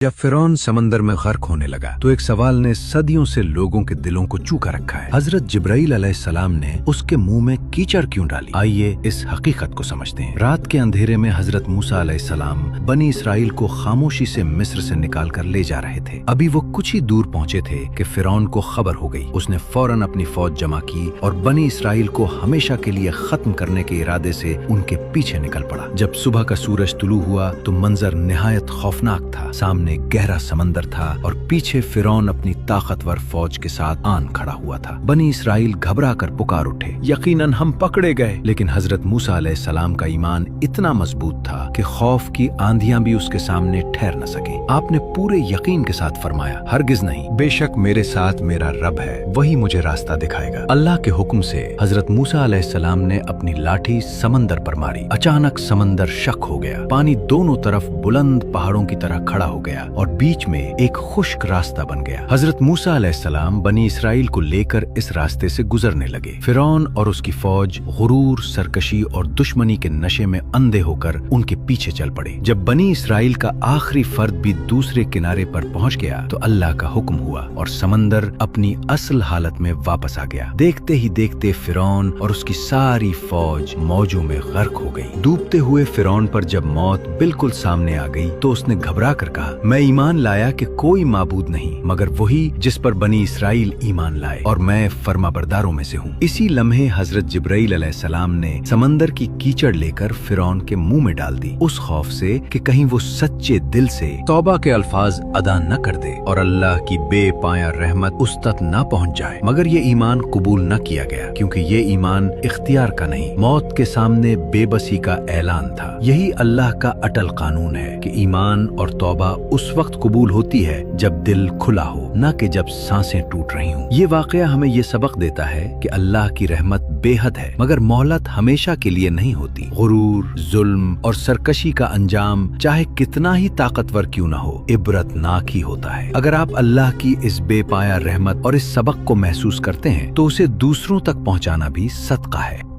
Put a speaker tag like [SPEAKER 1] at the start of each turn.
[SPEAKER 1] जब फिरौन समंदर में गर्क होने लगा तो एक सवाल ने सदियों से लोगों के दिलों को चूका रखा है। हजरत जिब्राइल अलैहिस्सलाम ने उसके मुंह में कीचड़ क्यों डाली? आइए इस हकीकत को समझते हैं। रात के अंधेरे में हजरत मूसा अलैहिस्सलाम बनी इसराइल को खामोशी से मिस्र से निकाल कर ले जा रहे थे। अभी वो कुछ ही दूर पहुंचे थे कि फिरौन को खबर हो गई। उसने फौरन अपनी फौज जमा की और बनी इसराइल को हमेशा के लिए खत्म करने के इरादे से उनके पीछे निकल पड़ा। जब सुबह का सूरज तुलू हुआ तो मंजर निहायत खौफनाक था। सामने गहरा समंदर था और पीछे फिरौन अपनी ताकतवर फौज के साथ आन खड़ा हुआ था। बनी इसराइल घबरा कर पुकार उठे, यकीनन हम पकड़े गए। लेकिन हजरत मूसा अलैहिस्सलाम का ईमान इतना मजबूत था कि खौफ की आंधियां भी उसके सामने ठहर न सके। आपने पूरे यकीन के साथ फरमाया, हरगिज नहीं, बेशक मेरे साथ मेरा रब है, वही मुझे रास्ता दिखाएगा। अल्लाह के हुक्म से हजरत मूसा अलैहिस्सलाम ने अपनी लाठी समंदर पर मारी। अचानक समंदर शक हो गया। पानी दोनों तरफ बुलंद पहाड़ों की तरह खड़ा हो गया और बीच में एक खुश्क रास्ता बन गया। हजरत मूसा अलैहिस्सलाम बनी इसराइल को लेकर इस रास्ते से गुजरने लगे। फिरौन और उसकी फौज गुरूर, सरकशी और दुश्मनी के नशे में अंधे होकर उनके पीछे चल पड़े। जब बनी इसराइल का आखिरी फर्द भी दूसरे किनारे पर पहुंच गया तो अल्लाह का हुक्म हुआ और समंदर अपनी असल हालत में वापस आ गया। देखते ही देखते फिरौन और उसकी सारी फौज मौजों में गर्क हो गई। डूबते हुए फिरौन पर जब मौत बिल्कुल सामने आ गई तो उसने घबरा कर कहा, मैं ईमान लाया कि कोई माबूद नहीं मगर वही जिस पर बनी इसराइल ईमान लाए और मैं फर्माबरदारों में से हूँ। इसी लम्हे हजरत जिब्राइल अलैहिस्सलाम ने समंदर की कीचड़ लेकर फिरौन के मुंह में डाल दी, उस खौफ से कि कहीं वो सच्चे दिल से तौबा के अल्फाज अदा न कर दे और अल्लाह की बेपाया रहमत उस तक न पहुँच जाए। मगर ये ईमान कबूल न किया गया क्योंकि ये ईमान इख्तियार का नहीं, मौत के सामने बेबसी का ऐलान था। यही अल्लाह का अटल कानून है कि ईमान और तौबा उस वक्त कबूल होती है जब दिल खुला हो, न कि जब सांसें टूट रही हों। ये वाकया हमें ये सबक देता है कि अल्लाह की रहमत बेहद है मगर मोहलत हमेशा के लिए नहीं होती। गुरूर, जुल्म और सरकशी का अंजाम चाहे कितना ही ताकतवर क्यों न हो, इबरतनाक ही होता है। अगर आप अल्लाह की इस बेपाया रहमत और इस सबक को महसूस करते हैं तो उसे दूसरों तक पहुंचाना भी सदका है।